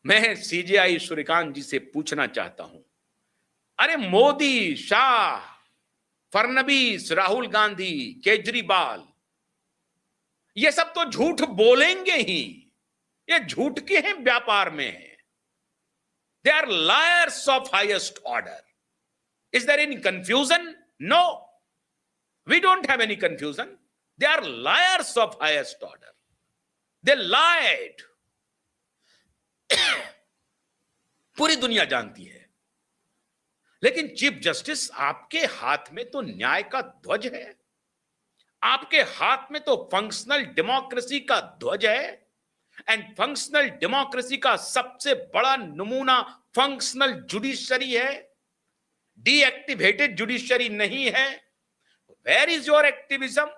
मैं सीजेआई सूर्यकांत जी से पूछना चाहता हूं, अरे मोदी, शाह, फडणवीस, राहुल गांधी, केजरीवाल, ये सब तो झूठ बोलेंगे ही। ये झूठ के हैं व्यापार में है। They are liars of highest order. Is there any confusion? No, we don't have any confusion. They are liars of highest order. They lied. पूरी दुनिया जानती है। लेकिन चीफ जस्टिस, आपके हाथ में तो न्याय का ध्वज है, आपके हाथ में तो फंक्शनल डेमोक्रेसी का ध्वज है। एंड फंक्शनल डेमोक्रेसी का सबसे बड़ा नमूना फंक्शनल जुडिशरी है, डीएक्टिवेटेड जुडिशरी नहीं है। Where is your activism?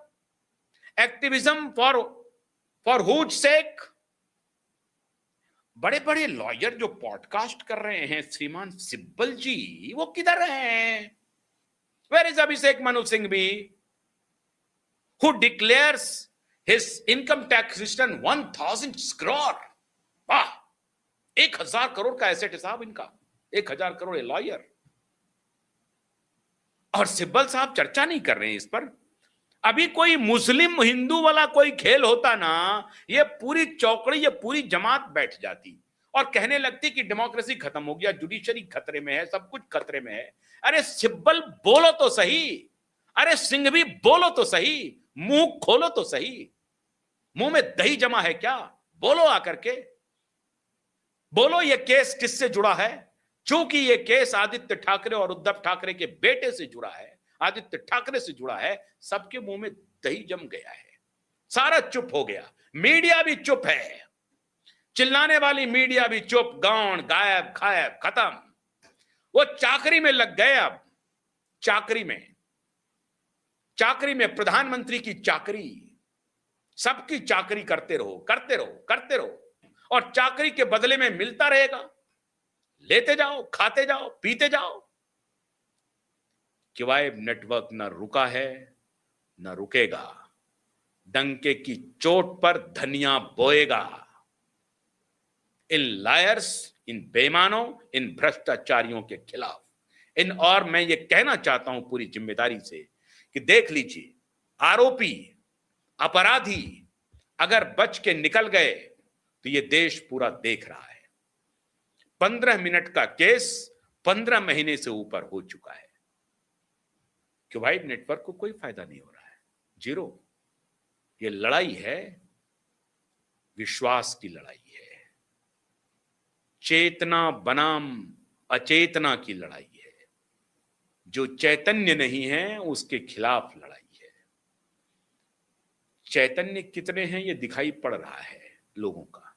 Activism for whose sake? बड़े बड़े लॉयर जो पॉडकास्ट कर रहे हैं, श्रीमान सिब्बल जी, वो किधर हैं? Where is Abhishek Manu Singhvi, who declares his income tax return 1000 crore? वाह, 1000 करोड़ का एसेट है साहब इनका, 1000 करोड़ लॉयर। और सिब्बल साहब चर्चा नहीं कर रहे हैं इस पर। अभी कोई मुस्लिम हिंदू वाला कोई खेल होता ना, ये पूरी चौकड़ी, ये पूरी जमात बैठ जाती और कहने लगती कि डेमोक्रेसी खत्म हो गया, जुडिशरी खतरे में है, सब कुछ खतरे में है। अरे सिब्बल बोलो तो सही, अरे सिंघवी बोलो तो सही, मुंह खोलो तो सही। मुंह में दही जमा है क्या? बोलो आकर के, बोलो ये केस किससे जुड़ा है। चूंकि ये केस आदित्य ठाकरे और उद्धव ठाकरे के बेटे से जुड़ा है, आदित्य ठाकरे से जुड़ा है, सबके मुंह में दही जम गया है, सारा चुप हो गया। मीडिया भी चुप है, चिल्लाने वाली मीडिया भी चुप, गौण, गायब, खायब, खत्म। वो चाकरी में लग गए। अब चाकरी में प्रधानमंत्री की चाकरी, सबकी चाकरी करते रहो, करते रहो, करते रहो, और चाकरी के बदले में मिलता रहेगा। लेते जाओ, खाते जाओ, पीते जाओ। क्वाइब नेटवर्क न रुका है, न रुकेगा। डंके की चोट पर धनिया बोएगा। इन लायर्स, इन बेईमानों, इन भ्रष्टाचारियों के खिलाफ और मैं ये कहना चाहता हूं पूरी जिम्मेदारी से कि देख लीजिए, आरोपी, अपराधी अगर बच के निकल गए तो ये देश पूरा देख रहा है। 15 मिनट का केस 15 महीने से ऊपर हो चुका है। क्वाइब नेटवर्क को कोई फायदा नहीं हो रहा है, जीरो। ये लड़ाई है, विश्वास की लड़ाई है, चेतना बनाम अचेतना की लड़ाई है। जो चैतन्य नहीं है उसके खिलाफ लड़ाई है। चैतन्य कितने हैं ये दिखाई पड़ रहा है लोगों का।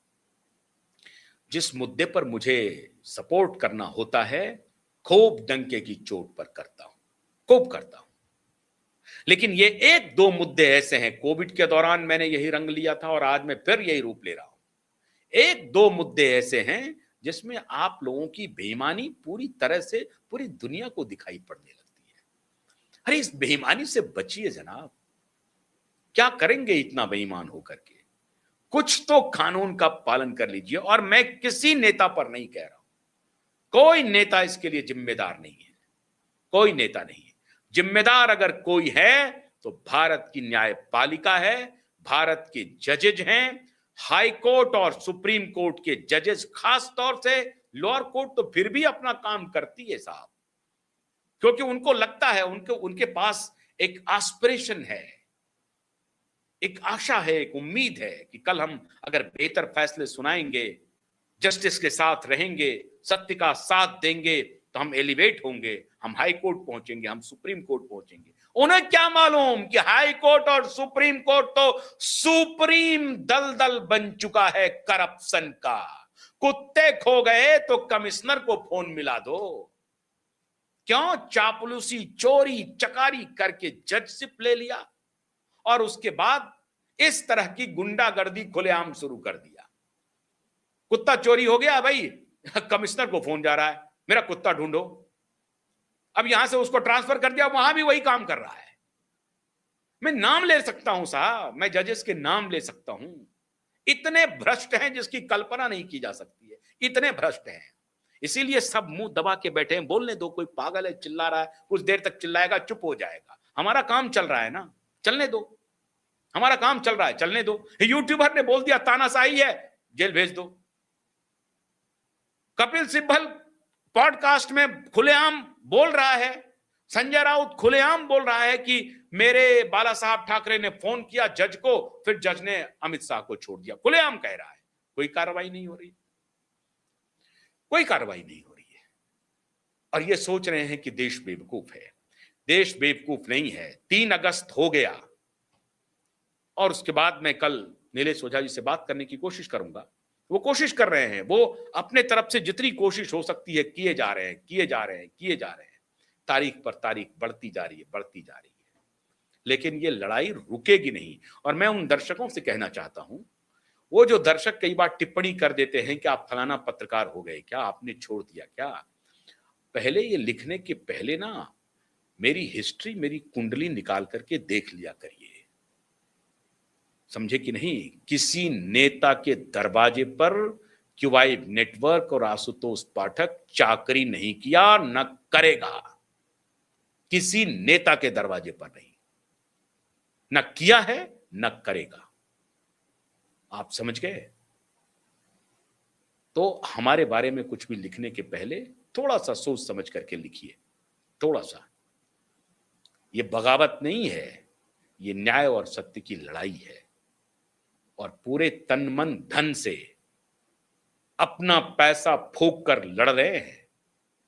जिस मुद्दे पर मुझे सपोर्ट करना होता है, खूब डंके की चोट पर करता हूं, खूब करता हूं। लेकिन ये एक दो मुद्दे ऐसे हैं, कोविड के दौरान मैंने यही रंग लिया था और आज मैं फिर यही रूप ले रहा हूं। एक दो मुद्दे ऐसे हैं जिसमें आप लोगों की बेईमानी पूरी तरह से पूरी दुनिया को दिखाई पड़ने लगती है। अरे इस बेईमानी से बचिए जनाब, क्या करेंगे इतना बेईमान होकर के? कुछ तो कानून का पालन कर लीजिए। और मैं किसी नेता पर नहीं कह रहा हूं, कोई नेता इसके लिए जिम्मेदार नहीं है, कोई नेता नहीं है। जिम्मेदार अगर कोई है तो भारत की न्यायपालिका है, भारत के जजेज हैं, हाई कोर्ट और सुप्रीम कोर्ट के जजेस, खास तौर से लोअर कोर्ट तो फिर भी अपना काम करती है साहब, क्योंकि उनको लगता है, उनके पास एक एस्पिरेशन है, एक आशा है, एक उम्मीद है कि कल हम अगर बेहतर फैसले सुनाएंगे, जस्टिस के साथ रहेंगे, सत्य का साथ देंगे, तो हम एलिवेट होंगे, हम हाई कोर्ट पहुंचेंगे, हम सुप्रीम कोर्ट पहुंचेंगे। उन्हें क्या मालूम कि हाई कोर्ट और सुप्रीम कोर्ट तो सुप्रीम दलदल बन चुका है करप्शन का। कुत्ते खो गए तो कमिश्नर को फोन मिला दो। क्यों? चापलूसी, चोरी चकारी करके जजशिप ले लिया और उसके बाद इस तरह की गुंडागर्दी खुलेआम शुरू कर दिया। कुत्ता चोरी हो गया भाई, कमिश्नर को फोन जा रहा है, मेरा कुत्ता ढूंढो। अब यहां से उसको ट्रांसफर कर दिया, वहां भी वही काम कर रहा है। मैं नाम ले सकता हूं साहब, मैं जजेस के नाम ले सकता हूं। इतने भ्रष्ट हैं जिसकी कल्पना नहीं की जा सकती है, इतने भ्रष्ट हैं। इसीलिए सब मुंह दबा के बैठे हैं, बोलने दो, कोई पागल है चिल्ला रहा है, कुछ देर तक चिल्लाएगा, चुप हो जाएगा। हमारा काम चल रहा है ना, चलने दो, हमारा काम चल रहा है, चलने दो। यूट्यूबर ने बोल दिया तानाशाही है, जेल भेज दो। कपिल सिब्बल पॉडकास्ट में खुलेआम बोल रहा है, संजय राउत खुलेआम बोल रहा है कि मेरे बाला साहब ठाकरे ने फोन किया जज को, फिर जज ने अमित शाह को छोड़ दिया, खुलेआम कह रहा है। कोई कार्रवाई नहीं हो रही, कोई कार्रवाई नहीं हो रही है। और ये सोच रहे हैं कि देश बेवकूफ है। देश बेवकूफ नहीं है। 3 अगस्त हो गया और उसके बाद मैं कल नीलेश ओझा जी से बात करने की कोशिश करूंगा। वो कोशिश कर रहे हैं, वो अपने तरफ से जितनी कोशिश हो सकती है किए जा रहे हैं, किए जा रहे हैं, किए जा रहे हैं। तारीख पर तारीख बढ़ती जा रही है, बढ़ती जा रही है, लेकिन ये लड़ाई रुकेगी नहीं। और मैं उन दर्शकों से कहना चाहता हूं, वो जो दर्शक कई बार टिप्पणी कर देते हैं कि आप फलाना पत्रकार हो गए क्या, आपने छोड़ दिया क्या, पहले ये लिखने के पहले ना मेरी हिस्ट्री, मेरी कुंडली निकाल करके देख लिया करिए, समझे कि नहीं। किसी नेता के दरवाजे पर क्यूवाई नेटवर्क और आशुतोष पाठक चाकरी नहीं किया, न करेगा। किसी नेता के दरवाजे पर नहीं, न किया है न करेगा। आप समझ गए? तो हमारे बारे में कुछ भी लिखने के पहले थोड़ा सा सोच समझ करके लिखिए, थोड़ा सा। ये बगावत नहीं है, ये न्याय और सत्य की लड़ाई है। और पूरे तन मन धन से अपना पैसा फूंक कर लड़ रहे हैं।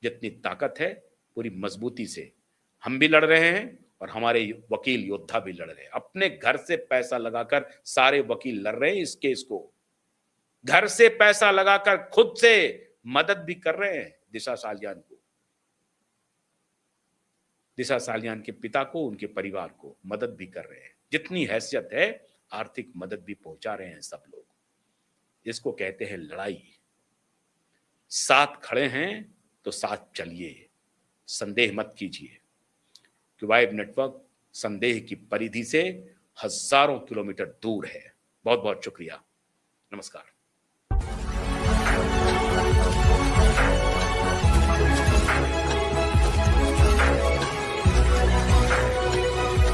जितनी ताकत है पूरी मजबूती से हम भी लड़ रहे हैं और हमारे वकील योद्धा भी लड़ रहे हैं। अपने घर से पैसा लगाकर सारे वकील लड़ रहे हैं इस केस को। घर से पैसा लगाकर खुद से मदद भी कर रहे हैं दिशा सालियान को, दिशा सालियान के पिता को, उनके परिवार को मदद भी कर रहे हैं। जितनी हैसियत है आर्थिक मदद भी पहुंचा रहे हैं सब लोग। इसको कहते हैं लड़ाई। साथ खड़े हैं तो साथ चलिए, संदेह मत कीजिए। क्यूवाइब नेटवर्क संदेह की परिधि से हजारों किलोमीटर दूर है। बहुत बहुत शुक्रिया। नमस्कार।